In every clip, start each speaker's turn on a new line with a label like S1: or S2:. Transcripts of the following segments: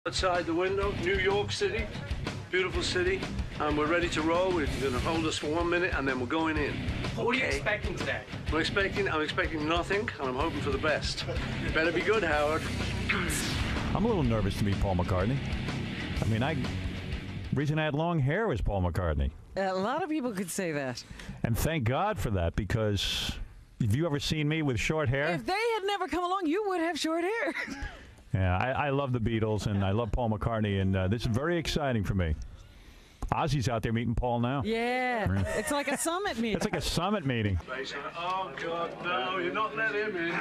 S1: Outside the window, New York City, beautiful city, and we're ready to roll. We're going to hold us for 1 minute, and then we're going in.
S2: What are you expecting today?
S1: I'm expecting nothing, and I'm hoping for the best. Better be good, Howard.
S3: I'm a little nervous to meet Paul McCartney. I mean, the reason I had long hair was Paul McCartney.
S4: A lot of people could say that.
S3: And thank God for that, because have you ever seen me with short hair?
S4: If they had never come along, you would have short hair.
S3: Yeah, I love the Beatles, and I love Paul McCartney, and this is very exciting for me. Ozzy's out there meeting Paul now.
S4: Yeah, it's like a summit meeting.
S3: It's like a summit meeting.
S1: Oh, God, no, you're not letting him in.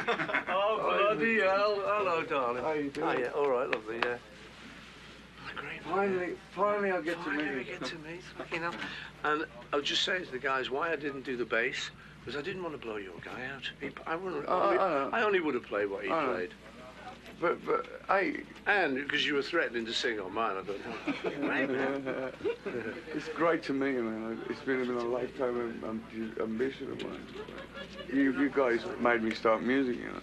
S1: Oh, bloody hell. Hello, darling.
S5: How you doing?
S1: Oh, yeah, all right, lovely, yeah.
S5: Finally, I get to meet you.
S1: We get to meet, you know. And I was just saying to the guys why I didn't do the bass, because I didn't want to blow your guy out. I only would have played what he played.
S5: But
S1: And because you were threatening to sing on mine, I thought,
S5: it's great to meet you, man. It's been a lifetime ambition of mine. You guys made me start music, you know.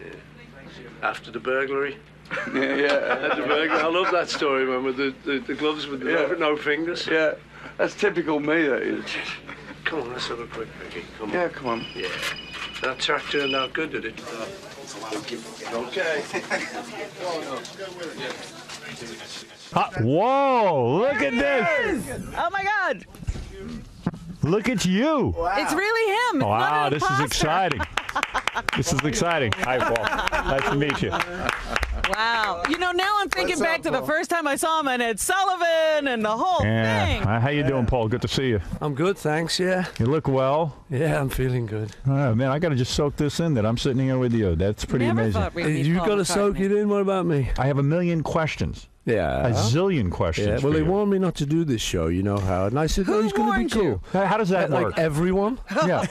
S1: Yeah. After the burglary.
S5: Yeah.
S1: After the burglary. I love that story, man, with the gloves with no fingers.
S5: Yeah, that's typical me, that is.
S1: Come on, let's have a quick Mickey. Come on.
S5: Yeah, come on.
S1: Yeah. That track turned out good, did it? Okay.
S3: Whoa, look at this.
S4: Oh, my God.
S3: Look at you.
S4: Wow. It's really him. It's
S3: wow,
S4: not an
S3: this is exciting. This is exciting. Hi, Paul. Nice to meet you.
S4: Wow. You know, now I'm thinking back to the first time I saw him and Ed Sullivan and the whole thing.
S3: How you doing, Paul? Good to see you.
S1: I'm good, thanks, yeah.
S3: You look well.
S1: Yeah, I'm feeling good.
S3: Oh, man, I got to just soak this in that I'm sitting here with you. That's pretty amazing.
S1: You got to soak it in? What about me?
S3: I have a million questions.
S1: Yeah.
S3: A zillion questions.
S1: Yeah, well, they warned me not to do this show, you know, Howard. And I said, no, he's going to be cool.
S3: How does that work?
S1: Like everyone?
S3: Yeah.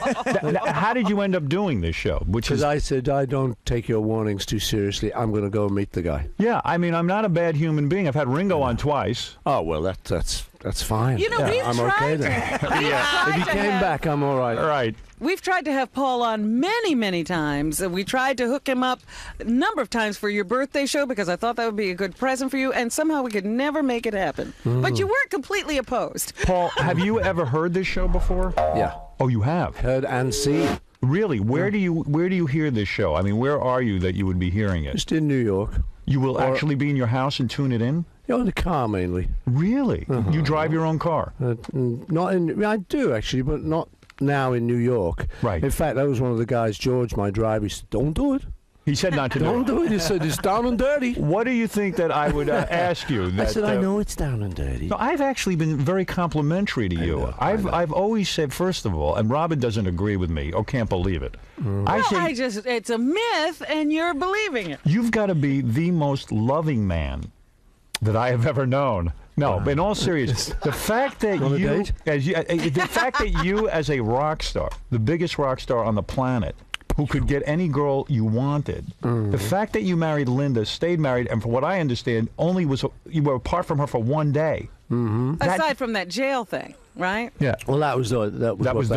S3: How did you end up doing this show?
S1: Because I said, I don't take your warnings too seriously. I'm going to go meet the guy.
S3: Yeah, I mean, I'm not a bad human being. I've had Ringo on twice.
S1: Oh, well, that's fine.
S4: You know,
S1: I'm okay then. If he came back, I'm all right.
S3: All right.
S4: We've tried to have Paul on many, many times. We tried to hook him up a number of times for your birthday show because I thought that would be a good present for you, and somehow we could never make it happen. But you weren't completely opposed.
S3: Paul, have you ever heard this show before?
S1: Yeah.
S3: Oh, you have?
S1: Heard and seen.
S3: Really? Where do you hear this show? I mean, where are you that you would be hearing it?
S1: Just in New York.
S3: You will actually be in your house and tune it in?
S1: Yeah, in the car mainly.
S3: Really? You drive your own car?
S1: Not in. I do actually, but not now in New York.
S3: Right.
S1: In fact, that was one of the guys, George, my driver. He said, "Don't do it."
S3: He said not to do it.
S1: Don't do it. He said it's down and dirty.
S3: What do you think that I would ask you?
S1: I said, I know it's down and dirty.
S3: No, I've actually been very complimentary to you. I've always said, first of all, and Robin doesn't agree with me or can't believe it.
S4: It's a myth, and you're believing it.
S3: You've got to be the most loving man that I have ever known. No, but in all seriousness, the fact that you as a rock star, the biggest rock star on the planet, who could get any girl you wanted. The fact that you married Linda, stayed married, and from what I understand, you were apart from her for 1 day.
S4: Aside from that jail thing, right?
S3: Yeah.
S1: Well, that was the day.
S4: That was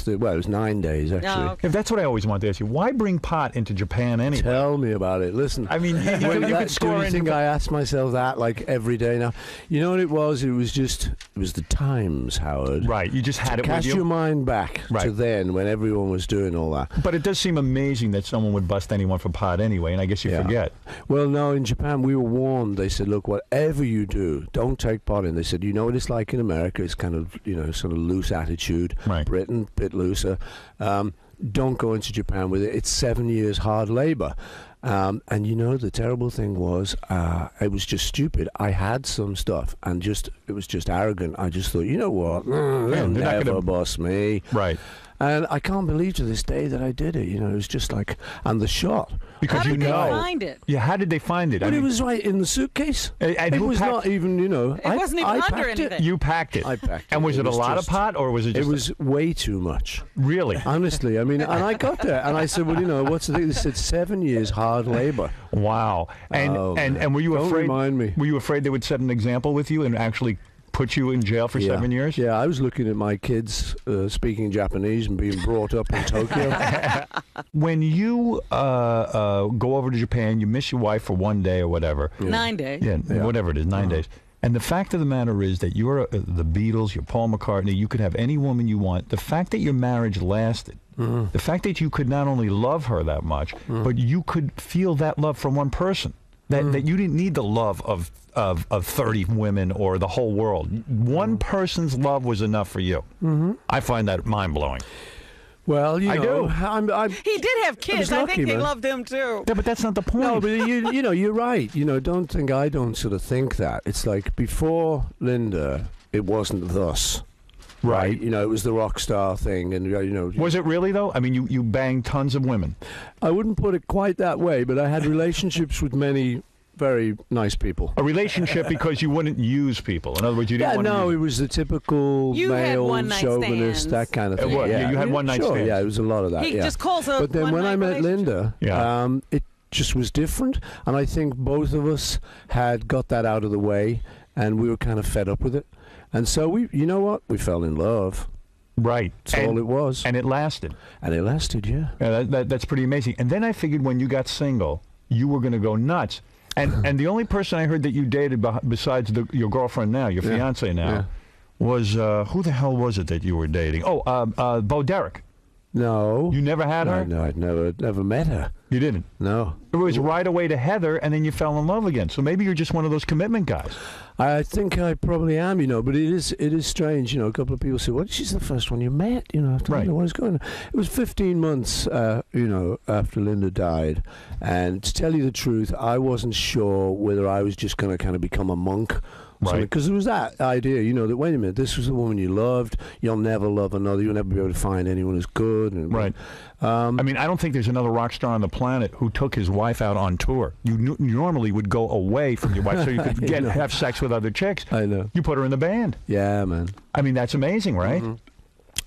S1: it was 9 days actually.
S4: Oh, okay.
S3: If that's what I always wanted to ask you. Why bring pot into Japan anyway?
S1: Tell me about it. Listen,
S3: I mean, you could score
S1: I think I ask myself that like every day now. You know what it was? It was the times, Howard.
S3: Right. You just had it with
S1: you. Cast your mind back to then when everyone was doing all that.
S3: But it does seem amazing that someone would bust anyone for pot anyway, and I guess you forget.
S1: Well, no, in Japan we were warned. They said, look, whatever you do, don't take pot in. They said, you know what it's like in America? It's kind of, sort of loose attitude.
S3: Right.
S1: Britain, bit looser. Don't go into Japan with it. It's 7 years hard labor. And the terrible thing was, it was just stupid. I had some stuff, and it was just arrogant. I just thought, you know what? They'll never boss me.
S3: Right.
S1: And I can't believe to this day that I did it. It was just like, and the shot.
S4: Because how did they find it?
S3: Yeah, how did they find it?
S1: But it was right in the suitcase.
S3: It
S1: was not even,
S4: It wasn't even under anything.
S3: You packed it.
S1: I packed it.
S3: And was it a lot of pot, or was it just...
S1: It was way too much.
S3: Really?
S1: Honestly, I mean, and I got there, and I said, well, what's the thing? They said 7 years hard labor.
S3: Wow. And were you afraid...
S1: Don't remind me.
S3: Were you afraid they would set an example with you and actually put you in jail for 7 years?
S1: Yeah, I was looking at my kids speaking Japanese and being brought up in Tokyo.
S3: When you go over to Japan, you miss your wife for 1 day or whatever.
S4: 9 days.
S3: Yeah, whatever it is, 9 days. And the fact of the matter is that you're the Beatles, you're Paul McCartney, you could have any woman you want. The fact that your marriage lasted, the fact that you could not only love her that much, but you could feel that love from one person. That you didn't need the love of 30 women or the whole world. One person's love was enough for you. I find that mind-blowing.
S1: Well, you know,
S4: he did have kids. I think they loved him too.
S3: Yeah, but that's not the point.
S1: No, but you know, you're right. You know, don't think I don't sort of think that. It's like before Linda, it wasn't thus. Right. You know, it was the rock star thing, and you know.
S3: Was it really though? I mean, you banged tons of women.
S1: I wouldn't put it quite that way, but I had relationships with many very nice people.
S3: A relationship because you wouldn't use people. In other words, you didn't want to use.
S1: it was the typical male chauvinist, that kind of thing.
S3: Yeah, you had one night stands.
S1: Yeah, it was a lot of that.
S4: He just calls
S1: But then when I met Linda, it just was different, and I think both of us had got that out of the way, and we were kind of fed up with it. And so you know what? We fell in love.
S3: Right.
S1: That's all it was.
S3: And it lasted.
S1: And it lasted, yeah.
S3: That's pretty amazing. And then I figured when you got single, you were going to go nuts. And the only person I heard that you dated besides your girlfriend now, your fiance now, was, who the hell was it that you were dating? Oh, Bo Derek.
S1: No.
S3: You never had her?
S1: No, I'd never met her.
S3: You didn't?
S1: No.
S3: It was right away to Heather, and then you fell in love again. So maybe you're just one of those commitment guys.
S1: I think I probably am, you know, but it is strange, you know. A couple of people say, well, she's the first one you met, you know, after Linda, what is going on? It was 15 months, you know, after Linda died. And to tell you the truth, I wasn't sure whether I was just going to kind of become a monk. Right. Because there was that idea, you know, that, wait a minute, this was the woman you loved. You'll never love another. You'll never be able to find anyone as good. And,
S3: right. I mean, I don't think there's another rock star on the planet who took his wife out on tour. You normally would go away from your wife so you could have sex with other chicks.
S1: I know.
S3: You put her in the band.
S1: Yeah, man.
S3: I mean, that's amazing, right?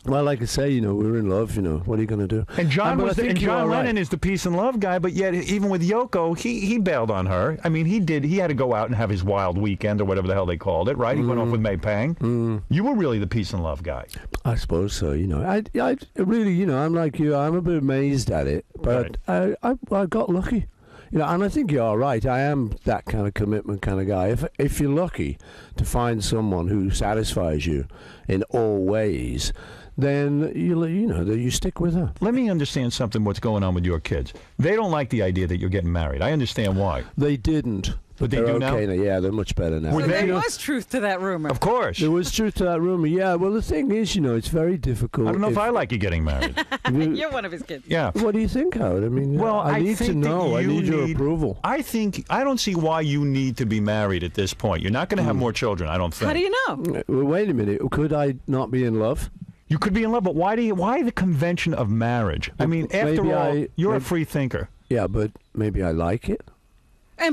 S1: Well, like I say, you know, we were in love, you know. What are you going to do?
S3: And John Lennon is the peace and love guy, but yet even with Yoko, he bailed on her. I mean, he had to go out and have his wild weekend or whatever the hell they called it, right? He went off with May Pang. You were really the peace and love guy.
S1: I suppose so, you know. I really, you know, I'm like you. I'm a bit amazed at it, but I got lucky. You know, and I think you're right. I am that kind of commitment kind of guy. If you're lucky to find someone who satisfies you in all ways, then you stick with her.
S3: Let me understand something. What's going on with your kids? They don't like the idea that you're getting married. I understand why.
S1: They didn't.
S3: But they're
S1: okay now. Yeah, they're much better now.
S4: So there was truth to that rumor.
S3: Of course.
S1: There was truth to that rumor, yeah. Well, the thing is, you know, it's very difficult.
S3: I don't know if I like you getting married.
S4: You're one of his kids.
S3: Yeah.
S1: What do you think, Howard? I mean,
S3: well,
S1: I need to know. I need your approval.
S3: I don't see why you need to be married at this point. You're not going to have more children, I don't think.
S4: How do you know?
S1: Well, wait a minute. Could I not be in love?
S3: You could be in love, but why the convention of marriage? I mean, after all, you're a free thinker.
S1: Yeah, but maybe I like it.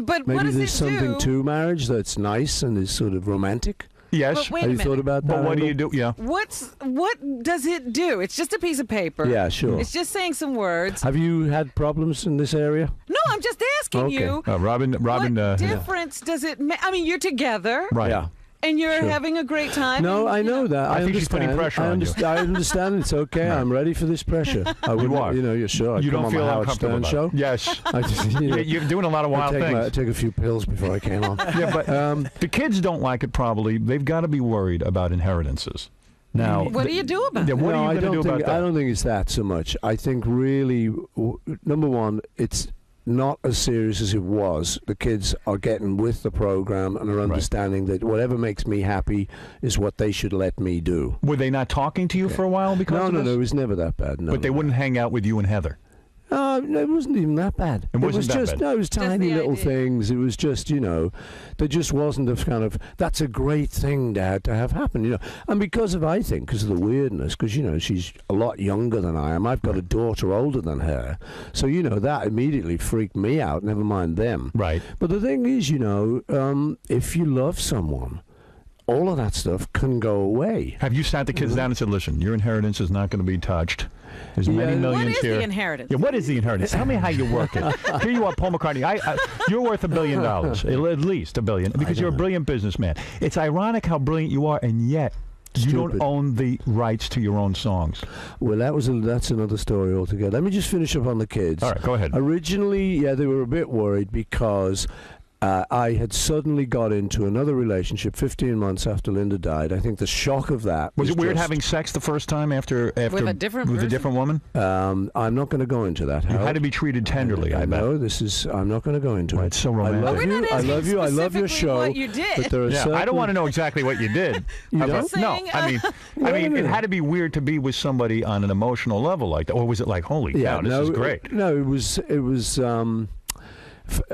S4: But
S1: maybe
S4: what does
S1: there's something to marriage that's nice and is sort of romantic.
S3: Yes.
S1: Have you thought about that?
S3: But what do you do? Yeah.
S4: What does it do? It's just a piece of paper.
S1: Yeah, sure.
S4: It's just saying some words.
S1: Have you had problems in this area?
S4: No, I'm just asking you.
S3: Robin.
S4: What difference does it make? I mean, you're together.
S3: Right.
S1: Yeah.
S4: And you're having a great time.
S1: No, I know that.
S3: I think she's putting pressure on you.
S1: I understand. It's okay. I'm ready for this pressure.
S3: You are.
S1: You know, you're sure.
S3: You
S1: come
S3: don't
S1: on
S3: feel
S1: my Howard
S3: uncomfortable
S1: Stern
S3: about
S1: show?
S3: it. Yes.
S1: You know,
S3: you're doing a lot of wild things.
S1: I take a few pills before I came on.
S3: Yeah, but the kids don't like it probably. They've got to be worried about inheritances. Now,
S4: what do you do about it?
S3: What are you going to do about that?
S1: I don't think it's that so much. I think really, number one, it's not as serious as it was. The kids are getting with the program and are understanding that whatever makes me happy is what they should let me do.
S3: Were they not talking to you for a while because of this?
S1: No, it was never that bad. No,
S3: but they wouldn't hang out with you and Heather?
S1: No, it wasn't even that bad.
S3: It was
S1: just no, it was tiny little things. It was just, you know, there just wasn't a kind of, that's a great thing to have happen, you know. And because of the weirdness, because, you know, she's a lot younger than I am. I've got a daughter older than her. So, you know, that immediately freaked me out, never mind them.
S3: Right.
S1: But the thing is, you know, if you love someone, all of that stuff can go away.
S3: Have you sat the kids down and said, listen, your inheritance is not going to be touched. There's many millions
S4: What is
S3: here.
S4: the inheritance?
S3: Yeah, what is the inheritance? Tell me how you work it. Here you are, Paul McCartney. You're worth $1 billion, at least $1 billion, because you're a brilliant businessman. It's ironic how brilliant you are, and yet you don't own the rights to your own songs.
S1: Well, that's another story altogether. Let me just finish up on the kids.
S3: All right, go ahead.
S1: Originally, they were a bit worried because I had suddenly got into another relationship 15 months after Linda died. I think the shock of that
S3: was it weird having sex the first time after
S4: with a different
S3: woman?
S1: I'm not going to go into that.
S3: You had to be treated tenderly. I bet.
S1: know I'm not going to go into it.
S3: It's so romantic.
S1: I love you. I love your show.
S4: What you did.
S1: But there are
S3: I don't want to know exactly what you did.
S1: You don't?
S3: No, I mean, it had to be weird to be with somebody on an emotional level like that, or was it like, holy cow, this is great?
S1: No, it was.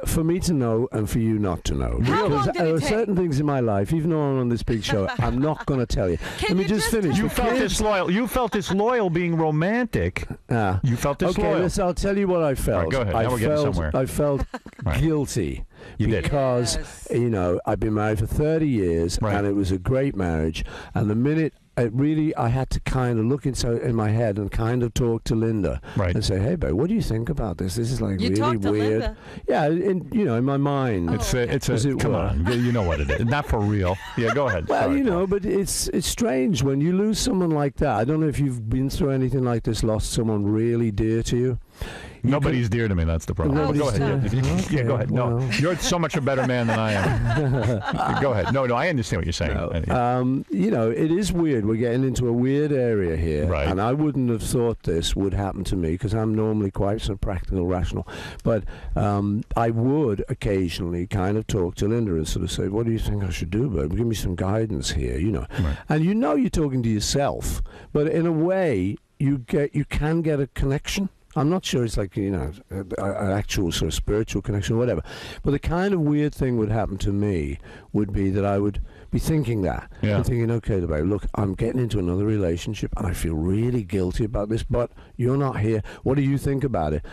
S1: For me to know and for you not to know.
S4: How long did it
S1: there are
S4: take?
S1: certain things in my life, even though I'm on this big show, I'm not going to tell you.
S4: Can
S1: Let me
S4: you
S1: just
S4: just
S1: finish.
S3: You
S1: The
S3: felt
S1: kids-
S3: disloyal. You felt disloyal being romantic. You felt disloyal.
S1: Okay, listen, I'll tell you what I felt.
S3: All right, go ahead. Now we're getting somewhere.
S1: I felt
S3: Right.
S1: guilty
S3: You did.
S1: because,
S4: Yes.
S1: I've been married for 30 years
S3: Right.
S1: and it was a great marriage. And the minute I had to kind of look in my head and kind of talk to Linda
S3: Right.
S1: and say, hey, babe, what do you think about this? This is like
S4: You
S1: really
S4: talked to
S1: weird.
S4: Linda?
S1: Yeah, in my mind.
S3: It's a come on. You know what it is. Not for real. Yeah, go ahead.
S1: Well,
S3: Sorry,
S1: but it's strange when you lose someone like that. I don't know if you've been through anything like this, lost someone really dear to you.
S3: Nobody's dear to me. That's the problem.
S1: Nobody's
S3: Go ahead.
S1: dear.
S3: Yeah, go ahead. No,
S1: well.
S3: you're so much a better man than I am. Go ahead. No, I understand what you're saying.
S1: It is weird. We're getting into a weird area here.
S3: Right.
S1: And I wouldn't have thought this would happen to me because I'm normally quite sort of practical, rational. But I would occasionally kind of talk to Linda and sort of say, what do you think I should do, babe? Give me some guidance here,
S3: Right.
S1: And you're talking to yourself, but in a way, you can get a connection. I'm not sure it's like, an actual sort of spiritual connection or whatever. But the kind of weird thing would happen to me would be that I would be thinking that.
S3: Yeah.
S1: And thinking, okay, babe, look, I'm getting into another relationship and I feel really guilty about this, but you're not here. What do you think about it?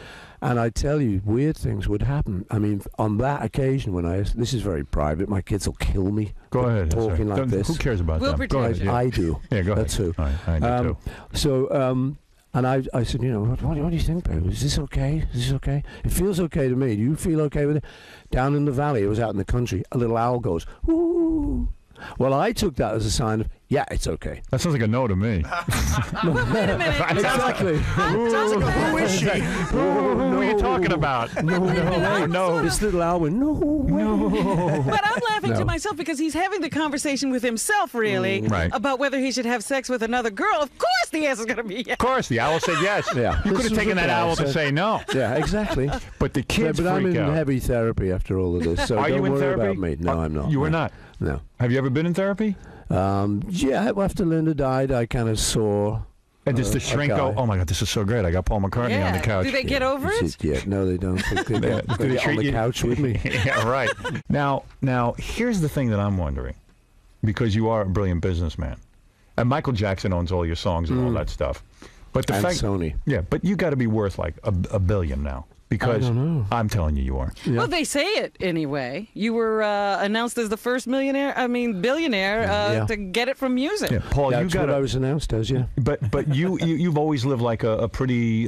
S1: And I tell you, weird things would happen. I mean, on that occasion this is very private, my kids will kill me.
S3: Go
S1: for
S3: ahead.
S1: talking like this.
S3: Who cares about
S4: We'll
S3: them?
S4: protect
S3: Go ahead.
S4: you.
S3: Yeah.
S1: I do.
S3: Yeah, go ahead.
S1: That's who.
S3: All right, I do too.
S1: So, and I said, what do you think, babe? Is this okay? Is this okay? It feels okay to me. Do you feel okay with it? Down in the valley, it was out in the country, a little owl goes, ooh. Well, I took that as a sign of, yeah, it's okay.
S3: That sounds like a no to me.
S4: Wait a minute.
S1: Exactly.
S3: Who is she? Who are you talking about?
S1: No. This little owl went, no.
S4: But I'm laughing
S1: No.
S4: to myself because he's having the conversation with himself, really,
S3: Right.
S4: about whether he should have sex with another girl. Of course the answer's going to be yes.
S3: Of course, the owl said yes.
S1: Yeah.
S3: You
S1: This
S3: could have
S1: was
S3: taken
S1: what
S3: that
S1: the owl
S3: owl to
S1: said.
S3: say no.
S1: Yeah, exactly.
S3: But the kids
S1: but I'm
S3: freak
S1: in
S3: out.
S1: heavy therapy after all of this, so
S3: Are
S1: don't
S3: you in
S1: worry
S3: therapy?
S1: about me. No, I'm not.
S3: You are
S1: No.
S3: not.
S1: No.
S3: Have you ever been in therapy?
S1: Yeah, after Linda died, I kind of saw...
S3: And does the shrink go, oh my God, this is so great. I got Paul McCartney on the couch.
S4: Do they get over it?
S1: Yeah, no, they don't. They
S3: Do they
S1: get on
S3: treat
S1: the
S3: you-
S1: couch with me.
S3: Yeah, right. Now, here's the thing that I'm wondering, because you are a brilliant businessman, and Michael Jackson owns all your songs and all that stuff. But the
S1: And
S3: fact,
S1: Sony.
S3: yeah, but you got to be worth like a billion now, because
S1: I don't know.
S3: I'm telling you, you are.
S1: Yeah.
S4: Well, they say it anyway. You were announced as the first billionaire
S1: Yeah.
S4: to get it from music.
S3: Yeah, Paul,
S1: That's
S3: you got
S1: what I was announced as, yeah.
S3: But you've always lived like a pretty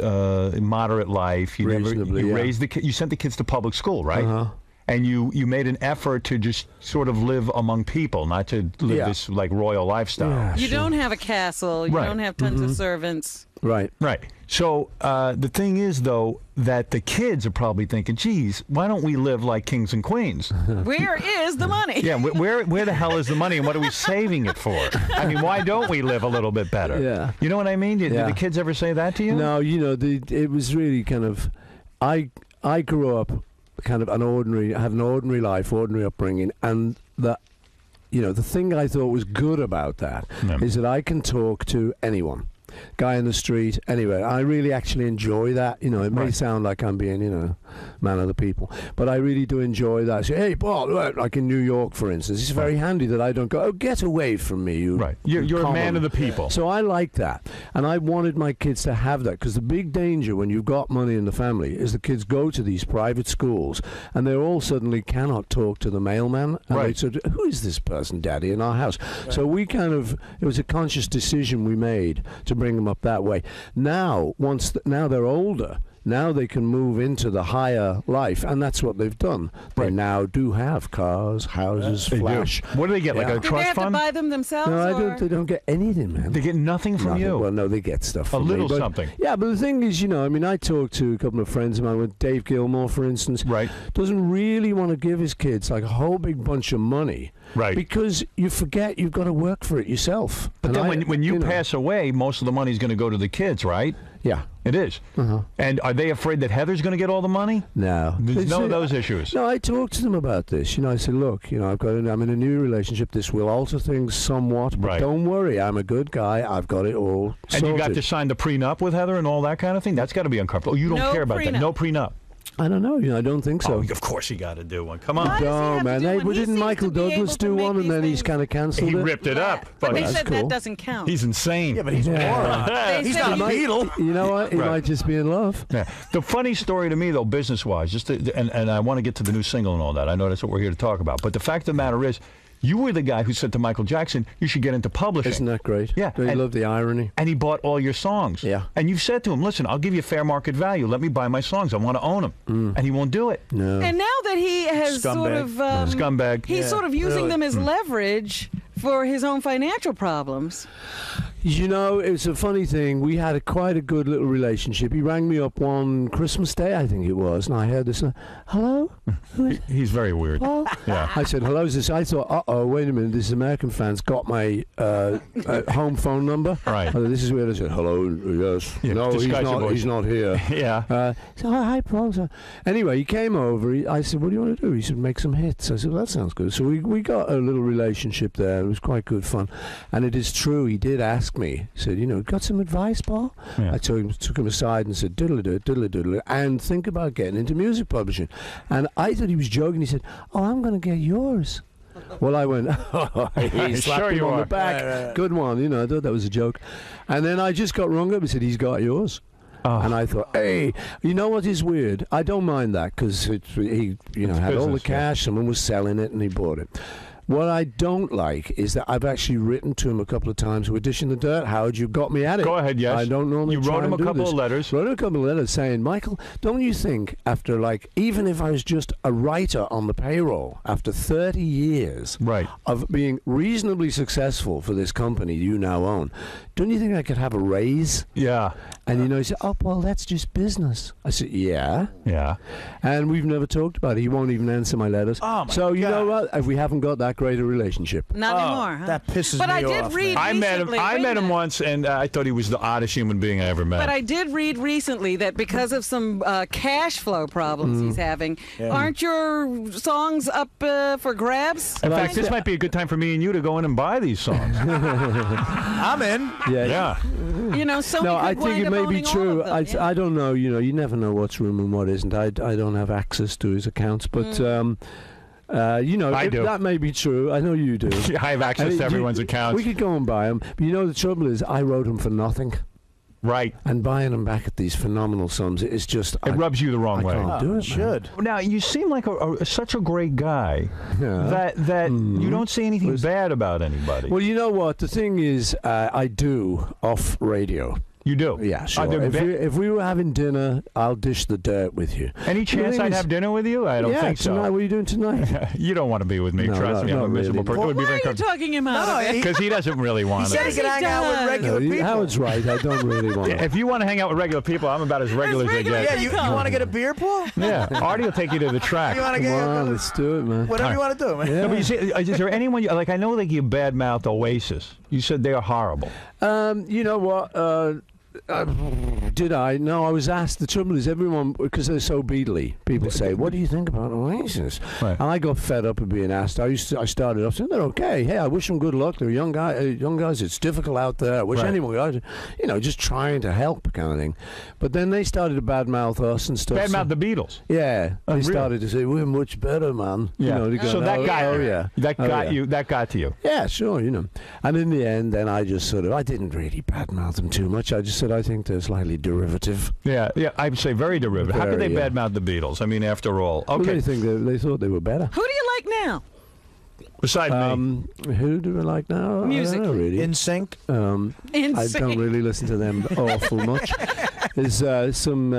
S3: moderate life. You
S1: Reasonably, yeah.
S3: raised you sent the kids to public school, right?
S1: Uh-huh.
S3: And you made an effort to just sort of live among people, not to live
S1: Yeah.
S3: this like royal lifestyle.
S1: Yeah.
S4: You
S1: Sure.
S4: don't have a castle. You
S3: Right.
S4: don't have tons of servants.
S1: Right.
S3: Right. So the thing is, though, that the kids are probably thinking, geez, why don't we live like kings and queens?
S4: Where is the money?
S3: Yeah, where the hell is the money and what are we saving it for? I mean, why don't we live a little bit better?
S1: Yeah.
S3: You know what I mean? Did
S1: Yeah.
S3: the kids ever say that to you?
S1: No, it was really kind of... I grew up kind of have an ordinary life, ordinary upbringing, and the thing I thought was good about that
S3: Yeah.
S1: is that I can talk to anyone. guy in the street. Anyway, I really actually enjoy that. You know, it may sound like I'm being, you know, man of the people, but I really do enjoy that. So, hey, Paul, like in New York, for instance, it's very handy that I don't go, oh, get away from me, you.
S3: Right. You're a man of the people.
S1: So I like that. And I wanted my kids to have that, because the big danger when you've got money in the family is the kids go to these private schools and they all suddenly cannot talk to the mailman. And they sort of, who is this person, Daddy, in our house? Right. So we kind of, it was a conscious decision we made to bring them up that way. Now, now they're older, now they can move into the higher life, and that's what they've done. They now do have cars, houses, flash.
S3: What do they get, like a
S4: Do
S3: trust
S4: they have
S3: fund?
S4: to buy them themselves?
S1: No, they don't get anything, man.
S3: They get nothing from you?
S1: Well, no, they get stuff from
S3: a little
S1: me,
S3: something.
S1: Yeah, but the thing is, you know, I mean, I talked to a couple of friends of mine, with Dave Gilmour, for instance.
S3: Right.
S1: Doesn't really want to give his kids like a whole big bunch of money.
S3: Right.
S1: Because you forget you've got to work for it yourself.
S3: But
S1: And
S3: then when you pass away, most of the money's going to go to the kids, right?
S1: Yeah.
S3: It is. And are they afraid that Heather's going to get all the money?
S1: No.
S3: There's no of those issues.
S1: No, I talked to them about this. You know, I said, look, you know, I'm in a new relationship. This will alter things somewhat, but don't worry. I'm a good guy. I've got it all sorted.
S3: And you got to sign the prenup with Heather and all that kind of thing? That's got to be uncomfortable. Oh, you don't care about that? No prenup?
S1: I don't know. You know, I don't think so.
S3: Oh, of course you got to do one. Come on.
S1: No, man. Hey, didn't Michael Douglas do one, and then he's kind of cancelled it?
S3: He ripped it up.
S4: But they said that doesn't count.
S3: He's insane.
S6: Yeah, but he's a moron. He's not a Beatle.
S1: You know what? He might just be in love.
S3: Yeah. The funny story to me, though, business-wise, and I want to get to the new single and all that. I know that's what we're here to talk about. But the fact of the matter is, you were the guy who said to Michael Jackson, you should get into publishing.
S1: Isn't that great?
S3: Yeah.
S1: I love the irony.
S3: And he bought all your songs.
S1: Yeah.
S3: And you've said to him, listen, I'll give you fair market value. Let me buy my songs. I want to own them. And he won't do it.
S1: No.
S4: And now that he has sort of...
S3: Scumbag.
S4: He's sort of using them as leverage for his own financial problems.
S1: You know, it's a funny thing. We had quite a good little relationship. He rang me up one Christmas Day, I think it was, and I heard this. Hello?
S3: He's very weird.
S1: Oh.
S3: Yeah.
S1: I said, hello, is this? I thought, uh-oh, wait a minute, this American fan's got my home phone number.
S3: Right.
S1: This is weird. I said, hello, yes.
S3: Yeah,
S1: no, he's not here.
S3: Yeah.
S1: So, hi, Paul. So, anyway, he came over. I said, what do you want to do? He said, make some hits. I said, well, that sounds good. So we got a little relationship there. It was quite good fun. And it is true, he did ask me, he said, you know, got some advice, Paul?
S3: Yeah.
S1: I took him aside and said, diddle-a-diddle, and think about getting into music publishing. And I thought he was joking. He said, oh, I'm going to get yours. Well, I went, oh, he slapped him on the back. Right. Good one, you know, I thought that was a joke. And then I just got rung up and said, he's got yours. Oh. And I thought, hey, you know what is weird? I don't mind that, because he had all the cash, someone was selling it, and he bought it. What I don't like is that I've actually written to him a couple of times with Dish in the Dirt. Howard, you got me at it.
S3: Go ahead, yes.
S1: I don't normally
S3: You wrote him a couple of letters.
S1: Wrote him a couple of letters saying, Michael, don't you think after, like, even if I was just a writer on the payroll, after 30 years of being reasonably successful for this company you now own, don't you think I could have a raise?
S3: Yeah.
S1: And, you know, he said, oh, well, that's just business. I said, yeah.
S3: Yeah.
S1: And we've never talked about it. He won't even answer my letters.
S6: Oh, my
S1: so,
S6: God.
S1: You know what? If we haven't got that great a relationship.
S4: Not anymore, huh?
S6: That pisses
S4: but
S6: me
S4: I did
S6: off,
S4: read
S6: man.
S4: recently.
S3: I met him once, and I thought he was the oddest human being I ever met.
S4: But I did read recently that because of some cash flow problems he's having, aren't your songs up for grabs?
S3: In fact, this might be a good time for me and you to go in and buy these songs.
S6: I'm in.
S3: Yeah.
S4: You know, so
S1: no, I
S4: could
S1: think
S4: wind
S1: it
S4: up
S1: may be
S4: owning all
S1: true.
S4: of them, yeah.
S1: I don't know. You know, you never know what's room and what isn't. I don't have access to his accounts, but you know,
S3: I do.
S1: That may be true. I know you do.
S3: I have access to everyone's accounts.
S1: We could go and buy them, but you know the trouble is, I wrote them for nothing.
S3: Right.
S1: And buying them back at these phenomenal sums, it's just...
S3: It rubs you the wrong way.
S1: I can't do it,
S6: should.
S3: Now, you seem like such a great guy that you don't say anything bad about anybody.
S1: Well, you know what? The thing is, I do off radio.
S3: You do?
S1: Yeah, sure. If we were having dinner, I'll dish the dirt with you.
S3: Any chance I'd have dinner with you? I don't think so.
S1: Tonight. What are you doing tonight?
S3: You don't want to be with me, trust me. I'm a miserable person.
S4: Well, why are you talking him out of it?
S3: Because he doesn't really want
S6: to. He said he could hang out with regular people.
S1: Howard's right. I don't really want to.
S3: If you want to hang out with regular people, I'm about as regular as they get.
S6: Yeah, you want to get a beer, Paul?
S3: Yeah. Artie will take you to the track.
S6: You want to
S1: get let's do it, man.
S6: Whatever you want to do, man.
S3: No, but you see, is there anyone, like, I know that you badmouthed Oasis. You said they are horrible.
S1: You know what? Did I? No, I was asked. The trouble is, everyone, because they're so Beatley, people say, "What do you think about Oasis?"
S3: Right.
S1: And I got fed up of being asked. I started off saying, "They're okay. Hey, I wish them good luck. They're young guys. It's difficult out there. I wish anyone, just trying to help, kind of thing." But then they started to badmouth us and stuff.
S3: Badmouth the Beatles.
S1: Yeah, they
S3: really?
S1: started to say we're much better, man.
S3: Yeah.
S1: They go,
S3: So that got
S1: you.
S3: That got to you.
S1: Yeah, sure, And in the end, then I just I didn't really badmouth them too much. I just said I think they're slightly derivative.
S3: Yeah, I would say very derivative. How could they
S1: Very,
S3: badmouth the Beatles? I mean, after all.
S1: Well,
S3: Okay.
S1: they thought they were better.
S4: Who do you like now?
S3: Besides me.
S1: Who do I like now?
S4: Music.
S1: I don't know, really.
S6: In sync.
S1: I
S4: Insane.
S1: don't really listen to them awful much. There's some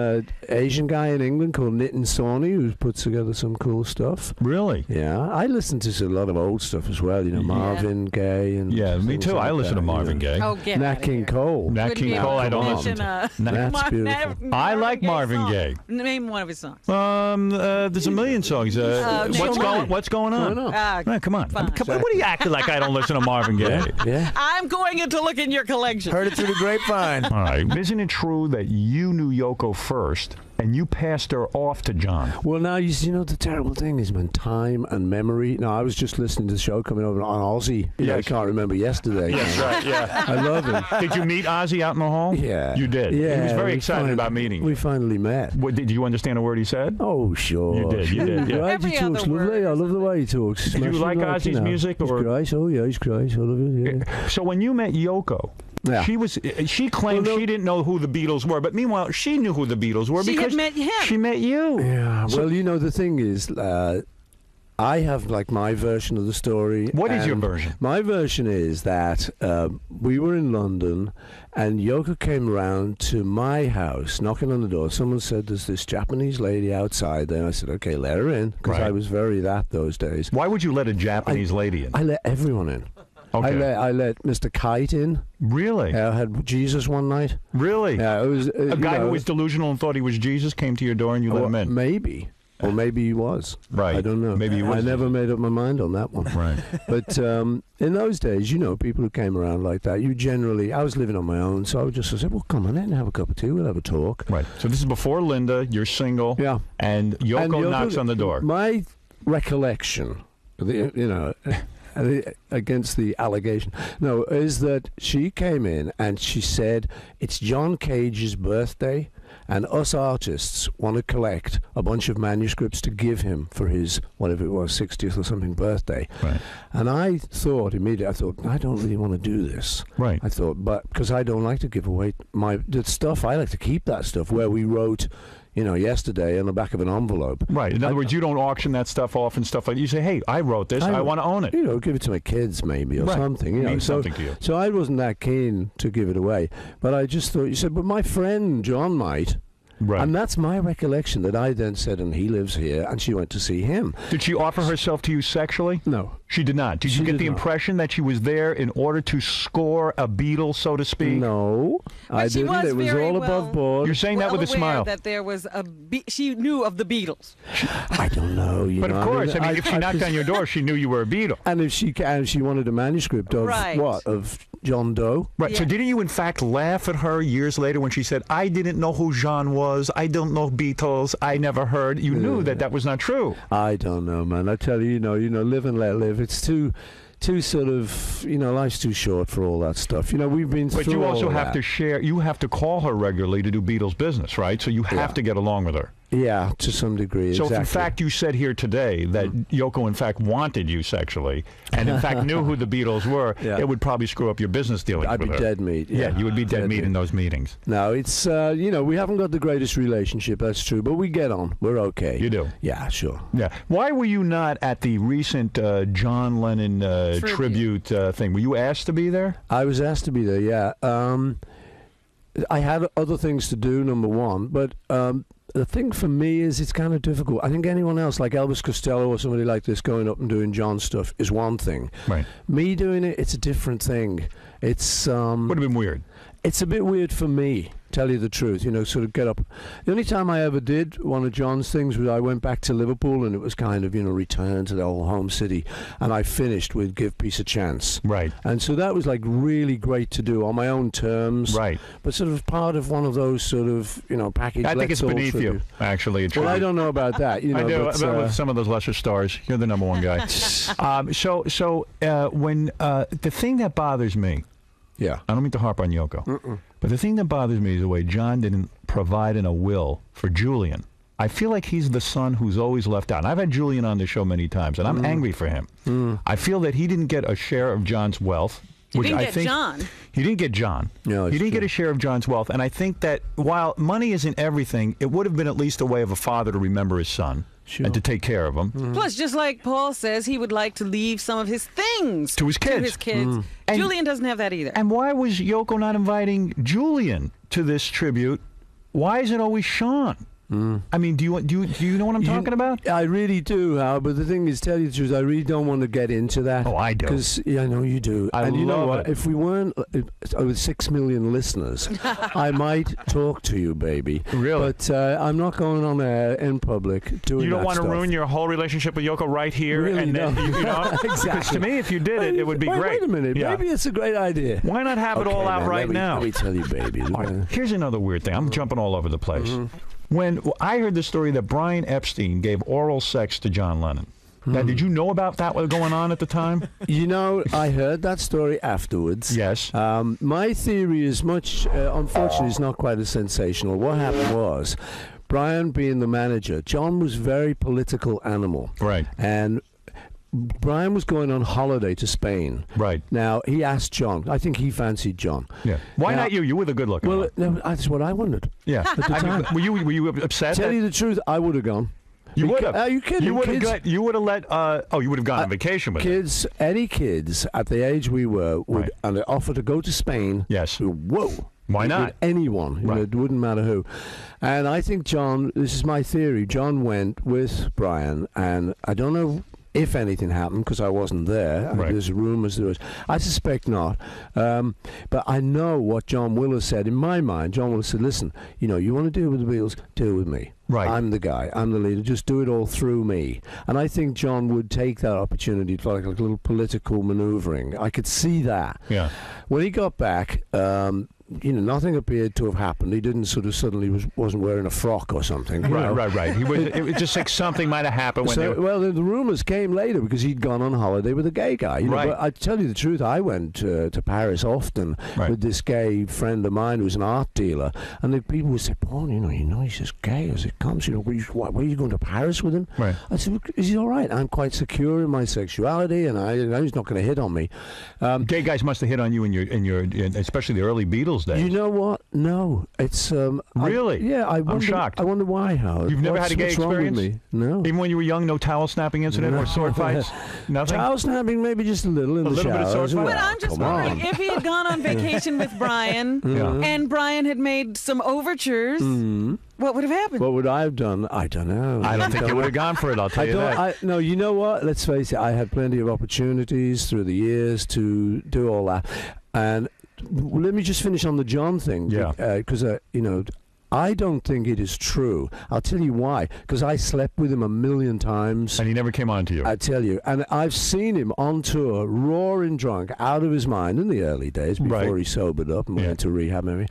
S1: Asian guy in England called Nitin Sawhney who puts together some cool stuff.
S3: Really?
S1: Yeah, I listen to a lot of old stuff as well. Marvin Gaye and
S3: Yeah, me
S1: things
S3: too.
S1: like
S3: I listen
S1: that,
S3: to Marvin Gaye.
S4: Oh, get
S1: Nat
S4: outta
S1: King
S4: here.
S1: Cole.
S3: Nat
S4: Couldn't
S3: King
S4: be
S3: Cole,
S4: able
S3: I
S4: to
S3: don't
S4: mention,
S3: listen to.
S1: That's beautiful.
S3: I like Marvin Gaye.
S4: Name one of his songs.
S3: There's a million songs. What's going on? Come on.
S4: Fine.
S3: What are you acting like I don't listen to Marvin Gaye?
S1: Yeah.
S4: I'm going in to look in your collection.
S6: Heard it through the grapevine.
S3: All right. Isn't it true that you knew Yoko first and you passed her off to John?
S1: Well, now, the terrible thing is, man, time and memory. Now, I was just listening to the show coming over on Ozzy. I
S3: Yes.
S1: can't remember yesterday.
S3: Yes, right, yeah.
S1: I love him.
S3: Did you meet Ozzy out in the hall?
S1: Yeah.
S3: You did?
S1: Yeah.
S3: He was very
S1: we
S3: excited about meeting you.
S1: We finally met.
S3: Did you understand a word he said?
S1: Oh, sure.
S3: You did, yeah.
S1: Right,
S4: Every
S1: he talks
S4: other word
S1: lovely. I
S4: or
S1: love the way he talks.
S3: Did you like Ozzy's music?
S1: He's
S3: Or?
S1: great. Oh, yeah, he's great. I love it, yeah.
S3: So when you met Yoko,
S1: Yeah.
S3: she claimed she didn't know who the Beatles were, but meanwhile she knew who the Beatles were
S4: She
S3: because
S4: had met him.
S3: she met you.
S1: Yeah, well, the thing is, I have my version of the story.
S3: What is your
S1: and
S3: version?
S1: My version is that we were in London and Yoko came around to my house, knocking on the door. Someone said, "There's this Japanese lady outside there." And I said, "Okay, let her in," because
S3: Right.
S1: I was very that those days.
S3: Why would you let a Japanese lady in?
S1: I let everyone in.
S3: Okay.
S1: I let Mr. Kite in.
S3: Really?
S1: I had Jesus one night.
S3: Really?
S1: Yeah, it was
S3: A guy who was delusional and thought he was Jesus came to your door and you let him in.
S1: Maybe. Or maybe he was.
S3: Right.
S1: I don't know.
S3: Maybe he was.
S1: I never made up my mind on that one.
S3: Right.
S1: But in those days, people who came around like that, I was living on my own, so I would just say, "Well, come on in, have a cup of tea, we'll have a talk."
S3: Right. So this is before Linda, you're single.
S1: Yeah.
S3: And Yoko knocks on the door.
S1: My recollection, against the allegation, is that she came in and she said, "It's John Cage's birthday, and us artists want to collect a bunch of manuscripts to give him for his, whatever it was, 60th or something birthday."
S3: Right.
S1: And I thought immediately, I don't really want to do this.
S3: Right.
S1: I thought, but because I don't like to give away the stuff, I like to keep that stuff where we wrote, yesterday on the back of an envelope.
S3: Right. In other words, you don't auction that stuff off and stuff like that. You say, "Hey, I wrote this. I want to own it."
S1: Give it to my kids maybe or
S3: Right.
S1: something.
S3: It means something to you.
S1: So I wasn't that keen to give it away. But I just thought, you said, "But my friend John might."
S3: Right.
S1: And that's my recollection that I then said, "And he lives here," and she went to see him.
S3: Did she offer herself to you sexually?
S1: No.
S3: She did not. Did
S1: She
S3: you get
S1: did
S3: the
S1: not.
S3: impression that she was there in order to score a Beatle, so to speak?
S1: No, I
S4: she
S1: didn't.
S4: was
S1: It was
S4: very
S1: all
S4: well-
S1: above board.
S3: You're saying that
S4: Well
S3: with a
S4: aware
S3: smile.
S4: that there was she knew of the Beatles.
S1: I don't know.
S3: But of course, if she knocked on your door, she knew you were a Beatle.
S1: And if she wanted a manuscript of
S4: Right.
S1: what? Of John Doe?
S3: Right. So
S4: Yeah.
S3: didn't you, in fact, laugh at her years later when she said, "I didn't know who Jean was. I don't know Beatles. I never heard." You knew that was not true.
S1: I don't know, man. I tell you, live and let live. It's too sort of, life's too short for all that stuff. We've been through
S3: But you also
S1: all
S3: have
S1: that.
S3: to share. You have to call her regularly to do Beatles business, right? So you have to get along with her.
S1: Yeah, to some degree.
S3: So
S1: exactly.
S3: if in fact you said here today that Yoko in fact wanted you sexually and in fact knew who the Beatles were,
S1: Yeah.
S3: it would probably screw up your business dealings
S1: I'd
S3: with
S1: be
S3: her.
S1: dead meat.
S3: Yeah, you would be dead meat in those meetings.
S1: No, it's we haven't got the greatest relationship. That's true, but we get on. We're okay.
S3: You do?
S1: Yeah, sure.
S3: Yeah. Why were you not at the recent John Lennon tribute thing? Were you asked to be there?
S1: I was asked to be there. Yeah. I had other things to do. Number one, but. The thing for me is it's kind of difficult. I think anyone else, like Elvis Costello or somebody like this, going up and doing John stuff is one thing.
S3: Right.
S1: Me doing it, it's a different thing. It's
S3: Would have been weird.
S1: It's a bit weird for me, tell you the truth, sort of get up. The only time I ever did one of John's things was I went back to Liverpool, and it was kind of, return to the old home city, and I finished with Give Peace a Chance.
S3: Right.
S1: And so that was like really great to do on my own terms.
S3: Right.
S1: But sort of part of one of those sort of, package.
S3: I think it's beneath you, actually.
S1: Well, I don't know about that.
S3: I do. With some of those lesser stars, you're the number one guy. When the thing that bothers me,
S1: yeah,
S3: I don't mean to harp on Yoko, but the thing that bothers me is the way John didn't provide in a will for Julian. I feel like he's the son who's always left out. And I've had Julian on the show many times, and I'm angry for him. I feel that he didn't get a share of John's wealth.
S4: He didn't get John.
S3: He didn't get John.
S1: No,
S3: he didn't get a share of John's wealth. And I think that while money isn't everything, it would have been at least a way of a father to remember his son.
S1: Sure.
S3: And to take care of him.
S4: Plus, just like Paul says, he would like to leave some of his things
S3: to his kids.
S4: And Julian doesn't have that either.
S3: And why was Yoko not inviting Julian to this tribute? Why is it always Sean? I mean, do you know what I'm talking about?
S1: I really do, Howard, but the thing is, tell you the truth, I really don't want to get into that.
S3: Oh, I do.
S1: Because I know you do. And you know what? If we weren't with 6 million listeners, I might talk to you, baby.
S3: Really?
S1: But I'm not going on air in public doing that.
S3: You don't want to ruin your whole relationship with Yoko right here?
S1: Really,
S3: and then,
S1: exactly.
S3: Because to me, if you did it would be great.
S1: Wait a minute.
S3: Yeah.
S1: Maybe it's a great idea.
S3: Why not have it all out right now?
S1: Let me tell you, baby.
S3: Here's another weird thing. I'm jumping all over the place. When I heard the story that Brian Epstein gave oral sex to John Lennon. Now, did you know about that was going on at the time?
S1: I heard that story afterwards.
S3: Yes.
S1: My theory is much, unfortunately, it's not quite as sensational. What happened was, Brian being the manager, John was very political animal.
S3: Right.
S1: And Brian was going on holiday to Spain.
S3: Right.
S1: Now, he asked John. I think he fancied John.
S3: Yeah. Why not you? You were the good looking one.
S1: Well, that's what I wondered.
S3: Yeah.
S1: At the time.
S3: Were you upset?
S1: Tell you the truth, I would have gone.
S3: You would have.
S1: Are you kidding?
S3: You would have. You would have let. You would have gone on vacation with
S1: kids. Any kids at the age we were would, and they offer to go to Spain.
S3: Yes.
S1: Whoa.
S3: Why not?
S1: With anyone. It wouldn't matter who. And I think John. This is my theory. John went with Brian, and I don't know if anything happened, because I wasn't there.
S3: Right.
S1: There's rumours there was. I suspect not. But I know what John Willis said. In my mind, John Willis said, listen, you want to deal with the Beatles, deal with me.
S3: Right.
S1: I'm the guy. I'm the leader. Just do it all through me. And I think John would take that opportunity for like a little political manoeuvring. I could see that.
S3: Yeah.
S1: When he got back, nothing appeared to have happened. He didn't sort of suddenly wasn't wearing a frock or something.
S3: Right. He was. It was just like something might have happened when.
S1: Well, the rumors came later because he'd gone on holiday with a gay guy.
S3: Right.
S1: But I tell you the truth, I went to Paris often with this gay friend of mine who was an art dealer, and the people would say, "Paul, he's just gay as it comes. Why are you going to Paris with him?"
S3: Right.
S1: I said, "Is he all right? I'm quite secure in my sexuality, and he's not going to hit on me."
S3: Gay guys must have hit on you in your especially the early Beatles days.
S1: You know what? No, it's
S3: really.
S1: I'm
S3: shocked.
S1: I wonder why, Howard.
S3: You've never had a gay
S1: what's wrong with
S3: experience?
S1: Me? No.
S3: Even when you were young, no towel snapping incident or sword fights. Nothing.
S1: Towel snapping, maybe just a little in the
S3: little bit of
S1: showers.
S3: sword fight?
S4: But I'm just wondering if he had gone on vacation with Brian and Brian had made some overtures, what would have happened?
S1: What would I have done? I don't know.
S3: I don't think you would have gone for it, I'll tell you that.
S1: No, you know what? Let's face it, I had plenty of opportunities through the years to do all that. And let me just finish on the John thing.
S3: Yeah.
S1: Because, I don't think it is true. I'll tell you why. Because I slept with him 1,000,000 times.
S3: And he never came on to you.
S1: I tell you. And I've seen him on tour, roaring drunk, out of his mind in the early days before he sobered up and went to rehab, maybe.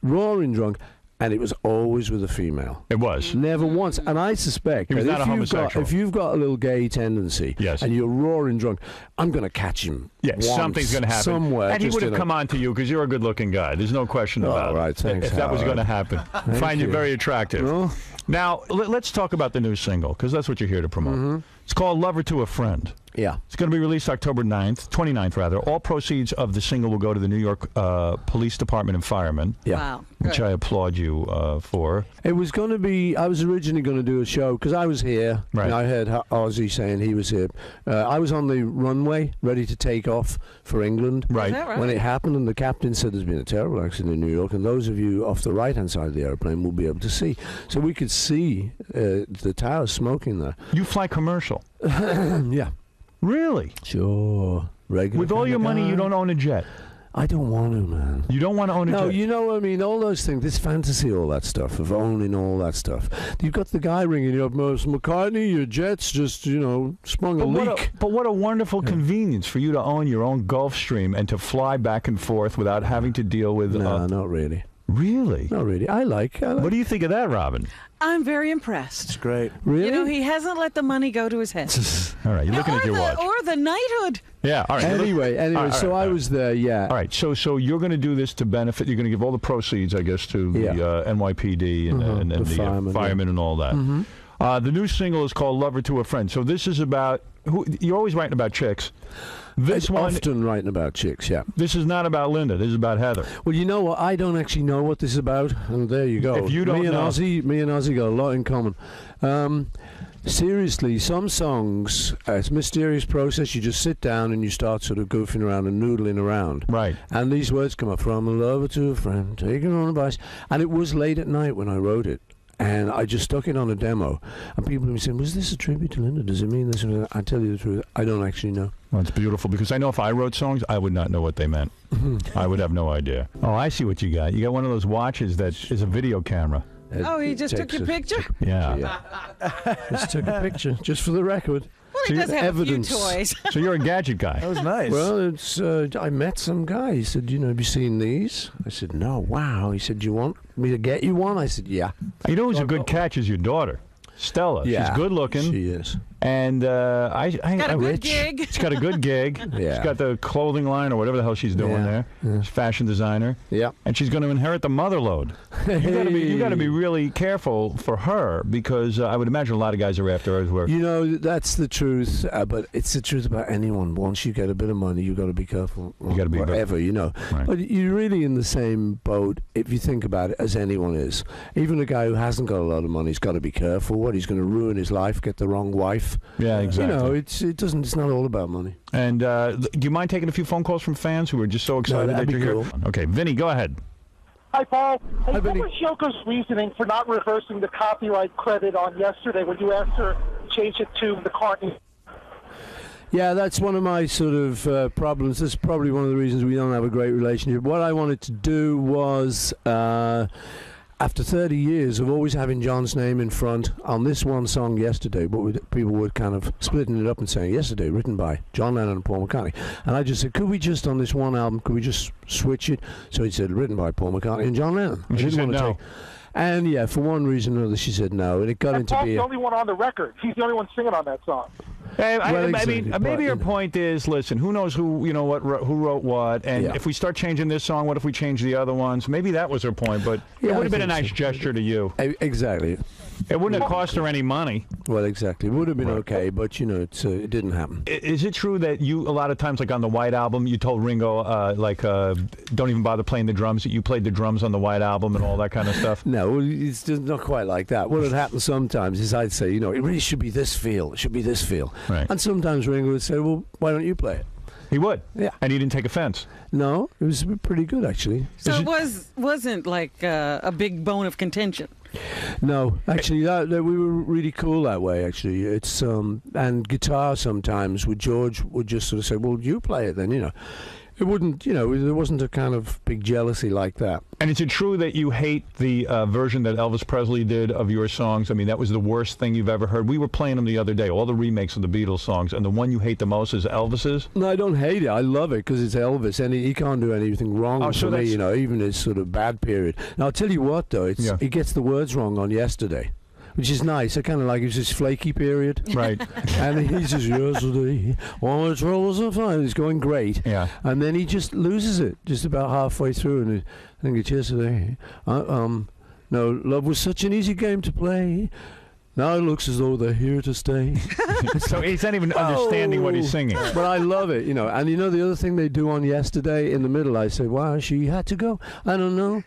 S1: Roaring drunk. And it was always with a female.
S3: It was.
S1: Never once. And I suspect
S3: he was
S1: that
S3: not a homosexual.
S1: if you've got a little gay tendency and you're roaring drunk, I'm going to catch him.
S3: Yeah, something's going to happen.
S1: Somewhere.
S3: And he would have come on to you because you're a good-looking guy. There's no question about it.
S1: All right, thanks,
S3: if that was going to happen. Find you very attractive.
S1: No?
S3: Now, let's talk about the new single, because that's what you're here to promote. It's called Lover to a Friend.
S1: Yeah.
S3: It's going to be released October 29th rather. All proceeds of the single will go to the New York Police Department and Firemen.
S1: Yeah.
S4: Wow.
S3: Which I applaud you for.
S1: It was going to be, I was originally going to do a show, because I was here.
S3: Right.
S1: And I heard Ozzy saying he was here. I was on the runway, ready to take off for England.
S3: Right.
S4: Is that right?
S1: When it happened, and the captain said there's been a terrible accident in New York, and those of you off the right-hand side of the airplane will be able to see. So we could see the tower smoking there.
S3: You fly commercial.
S1: Yeah.
S3: Really?
S1: Sure. Regular
S3: With all
S1: kind
S3: your
S1: of
S3: money,
S1: guy.
S3: you don't own a jet.
S1: I don't want to, man.
S3: You don't want to own a
S1: No,
S3: jet?
S1: you know what I mean? All those things, this fantasy, all that stuff, of owning all that stuff. You've got the guy ringing you up, McCartney, your jet's just, sprung a leak.
S3: But what a wonderful convenience for you to own your own Gulfstream and to fly back and forth without having to deal with...
S1: No, not really.
S3: Really?
S1: Not really. I like.
S3: What do you think of that, Robin?
S4: I'm very impressed.
S6: It's great.
S1: Really?
S4: He hasn't let the money go to his head.
S3: All right, you're looking at your watch.
S4: Or the knighthood.
S3: Yeah, all right.
S1: Anyway,
S3: all right,
S1: so I was there, yeah.
S3: All right, so you're going to do this to benefit. You're going to give all the proceeds, I guess, to the NYPD and the firemen and all that. The new single is called "Lover to a Friend." So this is about you're always writing about chicks. This
S1: I'm
S3: one,
S1: often writing about chicks, yeah.
S3: this is not about Linda. This is about Heather.
S1: Well, you know what? I don't actually know what this is about, and there you go.
S3: If you don't know,
S1: me and Ozzy got a lot in common. Seriously, some songs, it's a mysterious process. You just sit down and you start sort of goofing around and noodling around.
S3: Right.
S1: And these words come up, from a lover to a friend, taking on advice. And it was late at night when I wrote it. And I just stuck it on a demo. And people would be saying, was this a tribute to Linda? Does it mean this? I tell you the truth, I don't actually know.
S3: Well, it's beautiful, because I know if I wrote songs, I would not know what they meant. I would have no idea. Oh, I see what you got. You got one of those watches that is a video camera.
S4: He just took your picture?
S3: Yeah.
S1: Just took a picture, just for the record.
S4: Well, he does have
S1: evidence.
S4: a few toys.
S3: So you're a gadget guy.
S6: That was nice.
S1: Well, it's. I met some guy. He said, have you seen these? I said, no. Wow. He said, do you want me to get you one? I said, yeah.
S3: You know who's a good catch is your daughter, Stella.
S1: Yeah,
S3: she's good looking.
S1: She is.
S3: And I
S4: Got a good gig.
S3: She's got a good gig.
S1: Yeah.
S3: She's got the clothing line or whatever the hell she's doing there.
S1: Yeah.
S3: She's a fashion designer.
S1: Yeah.
S3: And she's going to inherit the mother load. You got to be really careful for her, because I would imagine a lot of guys are after her as well.
S1: That's the truth, but it's the truth about anyone. Once you get a bit of money, you've got to be careful.
S3: You got to be
S1: whatever,
S3: Right.
S1: But you're really in the same boat, if you think about it, as anyone is. Even a guy who hasn't got a lot of money's got to be careful. What, he's going to ruin his life, get the wrong wife.
S3: Yeah, exactly.
S1: It's not all about money.
S3: And do you mind taking a few phone calls from fans who are just so excited that
S1: that'd
S3: you're
S1: be
S3: here? Okay, Vinny, go ahead.
S7: Hi, Paul. Hey, what
S1: Vinny.
S7: was Yoko's reasoning for not reversing the copyright credit on Yesterday when you asked her to change it to McCartney?
S1: Yeah, that's one of my sort of problems. That's probably one of the reasons we don't have a great relationship. What I wanted to do was, after 30 years of always having John's name in front, on this one song, Yesterday, people were kind of splitting it up and saying, Yesterday, written by John Lennon and Paul McCartney. And I just said, could we just, on this one album, could we just switch it? So he said, written by Paul McCartney and John Lennon.
S3: And she said no.
S1: And yeah, for one reason or another, she said no, and it got
S7: And
S1: into
S7: Paul's
S1: be
S7: the only one on the record. He's the only one singing on that song.
S3: Hey,
S1: Well,
S3: I
S1: exactly,
S3: mean,
S1: but,
S3: maybe your point is, listen, who knows who wrote what, and
S1: Yeah.
S3: if we start changing this song, what if we change the other ones? Maybe that was her point, but
S1: Yeah,
S3: it would
S1: I
S3: have been a
S1: think
S3: nice
S1: so.
S3: gesture to you.
S1: Exactly.
S3: It wouldn't have cost her any money.
S1: Well, exactly. It would have been okay, but it didn't happen.
S3: Is it true that you, a lot of times, like on the White Album, you told Ringo, don't even bother playing the drums, that you played the drums on the White Album and all that kind of stuff?
S1: No, it's just not quite like that. What had happened sometimes is I'd say, it really should be this feel. It should be this feel.
S3: Right.
S1: And sometimes Ringo would say, well, why don't you play it?
S3: He would?
S1: Yeah.
S3: And he didn't take offense?
S1: No, it was pretty good, actually.
S4: So it wasn't like a big bone of contention.
S1: No, actually, that we were really cool that way. Actually, it's and guitar sometimes. George would just sort of say, "Well, you play it then." It wouldn't, there wasn't a kind of big jealousy like that.
S3: And is it true that you hate the version that Elvis Presley did of your songs? I mean, that was the worst thing you've ever heard. We were playing them the other day, all the remakes of the Beatles songs, and the one you hate the most is Elvis's?
S1: No, I don't hate it. I love it because it's Elvis, and he can't do anything wrong for me, even his sort of bad period. Now, I'll tell you what, though, he gets the words wrong on Yesterday, which is nice. I kind of like his flaky period.
S3: Right.
S1: And he says, Yesterday, all the troubles are fine. It's going great.
S3: Yeah.
S1: And then he just loses it just about halfway through. And I think it's Yesterday. No, love was such an easy game to play. Now it looks as though they're here to stay.
S3: So he's not even understanding what he's singing.
S1: But I love it, And the other thing they do on Yesterday, in the middle, I say, why she had to go, I don't know.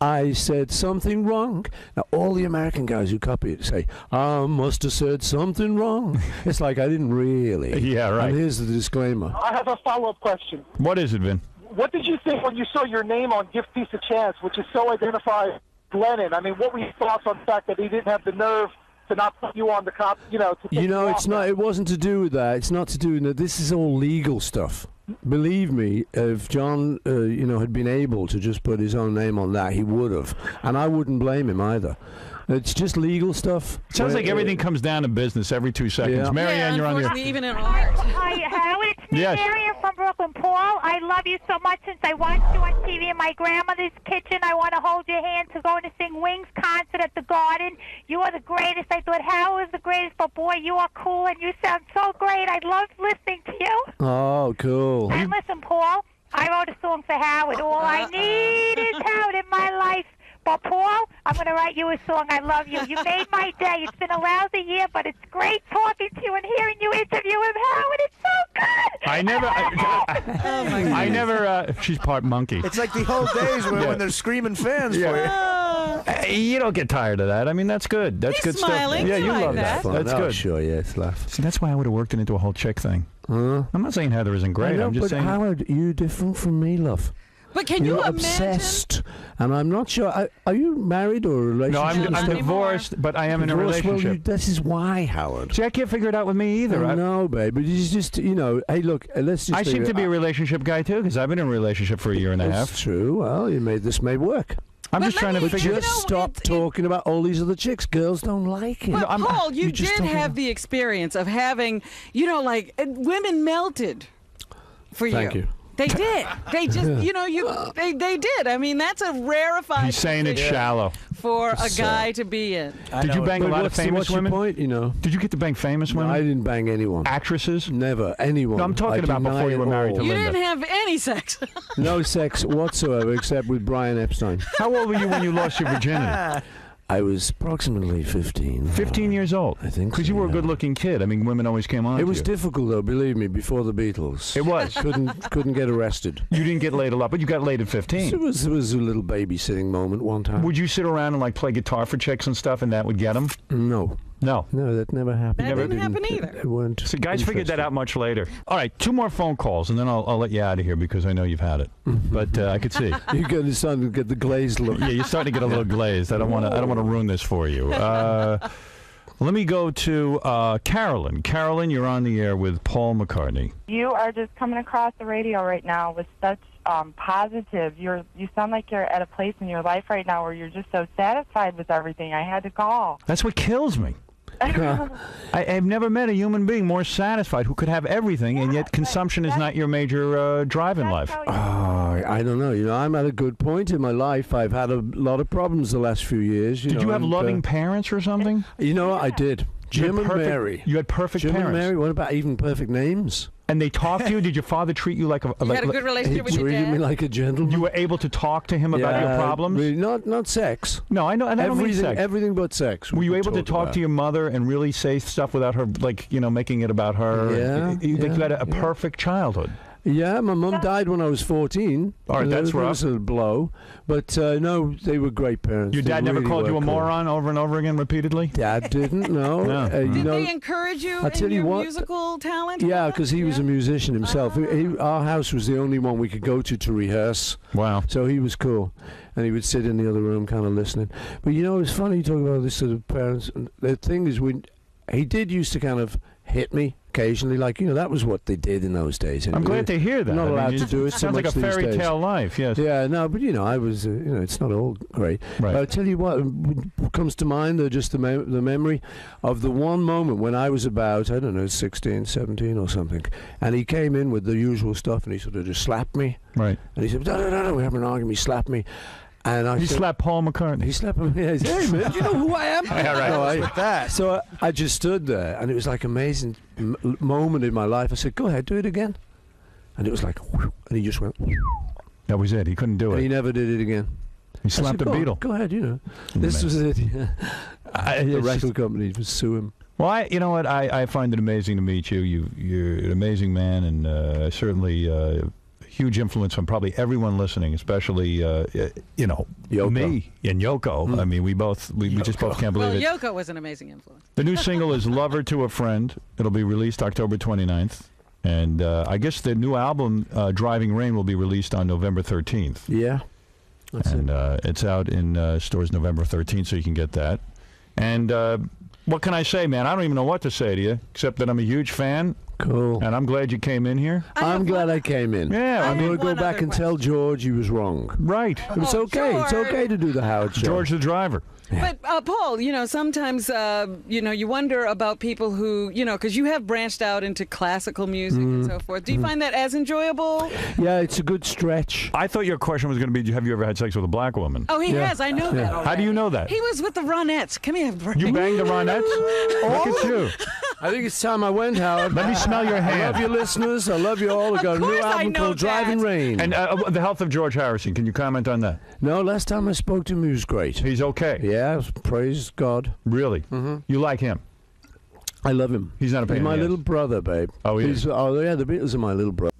S1: I said something wrong. Now, all the American guys who copy it say, I must have said something wrong. It's like I didn't really.
S3: Yeah, right.
S1: And here's the disclaimer.
S7: I have a follow-up question.
S3: What is it, Vin?
S7: What did you think when you saw your name on Give Peace a Chance, which is so identified with Lennon? I mean, what were your thoughts on the fact that he didn't have the nerve to not put you on the cop, to take you off
S1: it's not. It wasn't to do with that. It's not to do with that. This is all legal stuff. Believe me, if John, had been able to just put his own name on that, he would have, and I wouldn't blame him either. It's just legal stuff.
S3: Sounds like everything comes down to business every 2 seconds.
S1: Yeah.
S3: Marianne, you're on the air.
S4: Unfortunately, even in art.
S8: Hi, Howard. It's me,
S3: Yes.
S8: Marion from Brooklyn. Paul, I love you so much since I watched you on TV in my grandmother's kitchen. I want to hold your hand to go to sing Wings concert at the Garden. You are the greatest. I thought Howard was the greatest, but boy, you are cool and you sound so great. I love listening to you.
S1: Oh, cool.
S8: And listen, Paul, I wrote a song for Howard. All I need is Howard in my life. But, Paul, I'm going to write you a song. I love you. You made my day. It's been a lousy year, but it's great talking to you and hearing you interview him, Howard. It's so good.
S3: I never, she's part monkey.
S6: It's like the old days when they're screaming fans for you.
S3: You don't get tired of that. I mean, that's good. That's
S4: He's
S3: good
S4: smiling.
S3: stuff. Yeah,
S4: You
S3: you
S4: like
S3: love
S4: that.
S3: that. That's
S1: Oh,
S3: good.
S1: Sure, yeah, it's laugh.
S3: See, that's why I would have worked it into a whole chick thing. I'm not saying Heather isn't
S1: I
S3: great.
S1: know,
S3: I'm just
S1: but
S3: saying.
S1: Howard, you're different from me, love.
S4: But can you
S1: You're
S4: imagine?
S1: obsessed, and I'm not sure. Are you married or a relationship?
S3: No, I'm
S4: Not
S3: divorced, but I am in a
S1: Divorced? Well,
S3: relationship.
S1: this is why, Howard.
S3: See, I can't figure it out with me either.
S1: No, babe, but it's just, hey, look, let's just...
S3: I seem to be a relationship guy, too, because I've been in a relationship for a year and a half.
S1: That's true. Well, you made this may work.
S3: I'm
S4: But
S3: just
S4: let
S3: trying to
S4: me-
S3: figure
S4: you
S1: Just
S4: know,
S1: stop
S4: it's-
S1: talking about all these other chicks. Girls don't like it.
S4: But, Paul, you
S1: just
S4: did
S1: talking
S4: have
S1: about-
S4: the experience of having, women melted for you.
S1: Thank you.
S4: They did. They just, they did. I mean, that's a rarefied
S3: He's saying it's
S4: position
S3: shallow.
S4: for a guy to be in.
S3: Did you bang a
S1: But
S3: lot of
S1: what's
S3: famous
S1: your
S3: women?
S1: point,
S3: Did you get to bang famous
S1: No,
S3: women?
S1: I didn't bang anyone.
S3: Actresses?
S1: Never. Anyone.
S3: No, I'm talking
S1: I
S3: about before
S1: deny
S3: you were
S1: it
S3: married
S1: all.
S3: to
S4: You
S3: Linda.
S4: didn't have any sex.
S1: No sex whatsoever except with Brian Epstein.
S3: How old were you when you lost your virginity?
S1: I was approximately 15.
S3: 15 years old.
S1: I think
S3: Because
S1: so,
S3: you were a
S1: yeah.
S3: good-looking kid. I mean, women always came on
S1: It
S3: to
S1: was
S3: you.
S1: difficult, though, believe me, before the Beatles.
S3: It was.
S1: Couldn't get arrested.
S3: You didn't get laid a lot, but you got laid at 15.
S1: It was a little babysitting moment one time.
S3: Would you sit around and play guitar for chicks and stuff, and that would get them?
S1: No.
S3: No.
S1: No, that never happened.
S4: That
S1: They
S4: didn't happen either.
S1: They weren't
S3: So guys figured that
S1: interested.
S3: out much later. All right, 2 more phone calls, and then I'll let you out of here because I know you've had it. But I could see.
S1: You're going to start to get the glazed look.
S3: Yeah, you're starting to get a little glazed. I don't want to ruin this for you. Let me go to Carolyn. Carolyn, you're on the air with Paul McCartney.
S9: You are just coming across the radio right now with such positive. You sound like you're at a place in your life right now where you're just so satisfied with everything. I had to call.
S3: That's what kills me. I've never met a human being more satisfied who could have everything, and yet consumption is not your major drive in life.
S1: I don't know. I'm at a good point in my life. I've had a lot of problems the last few years.
S3: Did you have loving parents or something?
S1: I did. Jim and Mary.
S3: You had perfect
S1: Jim
S3: parents.
S1: and Mary. What about even perfect names?
S3: And they talked to you? Did your father treat you like a...
S4: You had a good relationship
S1: He
S4: with your
S1: treated
S4: dad.
S1: me like a gentleman.
S3: You were able to talk to him about your problems?
S1: Really, not sex.
S3: No, I know. And I don't mean
S1: Everything,
S3: sex.
S1: everything but sex.
S3: Were you
S1: we
S3: able to talk
S1: about.
S3: to your mother and really say stuff without her, making it about her?
S1: Yeah,
S3: You think you had a
S1: yeah.
S3: perfect childhood?
S1: Yeah, my mum died when I was 14.
S3: All right, that's
S1: That was
S3: rough.
S1: a blow. But no, they were great parents.
S3: Your
S1: They
S3: dad never
S1: really
S3: called you
S1: were
S3: a
S1: cool.
S3: moron over and over again repeatedly?
S1: Dad didn't, no.
S3: No.
S4: Did
S1: know,
S4: they encourage you
S1: I'll tell
S4: in
S1: you
S4: your
S1: what,
S4: musical talent?
S1: yeah, because he was a musician himself. Our house was the only one we could go to rehearse.
S3: Wow.
S1: So he was cool. And he would sit in the other room kind of listening. But it's funny you talk about this sort of parents. And the thing is, he did used to kind of hit me occasionally. That was what they did in those days.
S3: I'm glad to hear that.
S1: Not
S3: I mean,
S1: allowed to do it so
S3: Sounds like a
S1: much these
S3: fairy
S1: days.
S3: tale life, yes.
S1: Yeah, no, but I was, it's not all great.
S3: Right.
S1: But I'll tell you what comes to mind, just the memory of the one moment when I was about, 16, 17 or something, and he came in with the usual stuff, and he sort of just slapped me.
S3: Right.
S1: And he said, no, we're having an argument. He slapped me. And I
S3: He
S1: said,
S3: slapped Paul McCartney.
S1: He slapped me. Yeah, he said, hey, man, do you know who I am?
S3: Yeah, right.
S1: No,
S6: With that.
S1: So I just stood there, and it was like an amazing moment in my life. I said, go ahead, do it again. And it was like, whew, and he just went,
S3: That was it. He couldn't do
S1: and he
S3: it.
S1: never did it again.
S3: He
S1: I
S3: slapped
S1: said,
S3: a
S1: go on,
S3: Beatle.
S1: Go ahead, This was it. Yeah. The
S3: It's
S1: record
S3: just-
S1: company would sue him.
S3: Well, you know what? I find it amazing to meet you. You're an amazing man, and certainly a huge influence on probably everyone listening, especially
S1: Yoko.
S3: me and Yoko. I mean, we just both can't
S4: Well,
S3: believe it.
S4: Yoko was an amazing influence.
S3: The new single is "Lover to a Friend." It'll be released October 29th, and I guess the new album "Driving Rain" will be released on November 13th.
S1: Yeah. That's
S3: And
S1: it.
S3: it's out in stores November 13th, so you can get that. And what can I say, man? I don't even know what to say to you, except that I'm a huge fan.
S1: Cool.
S3: And I'm glad you came in here.
S1: I'm glad I came in.
S3: Yeah,
S1: I'm going to go back and tell George he was wrong.
S3: Right.
S1: It's okay.
S4: George.
S1: It's okay to do the Howard Show.
S3: George the driver.
S4: But, Paul, sometimes, you wonder about people who, because you have branched out into classical music and so forth. Do you find that as enjoyable?
S1: Yeah, it's a good stretch.
S3: I thought your question was going to be, have you ever had sex with a black woman?
S4: Oh, he has. I know that already.
S3: How do you know that?
S4: He was with the Ronettes. Come here, Brady.
S3: You banged the Ronettes? Look at you.
S1: I think it's time I went, Howard.
S3: Let me smell your hand.
S1: I love you, listeners. I love you all. I got a new album called Driving Rain.
S3: And the health of George Harrison, can you comment on that?
S1: No, last time I spoke to him, he was great.
S3: He's okay?
S1: Yeah, praise God.
S3: Really? Mm-hmm. You like him?
S1: I love him.
S3: He's not a pain
S1: He's
S3: in
S1: my
S3: the
S1: little
S3: ass.
S1: brother, babe.
S3: Oh, he is?
S1: Oh, yeah, the Beatles are my little brother.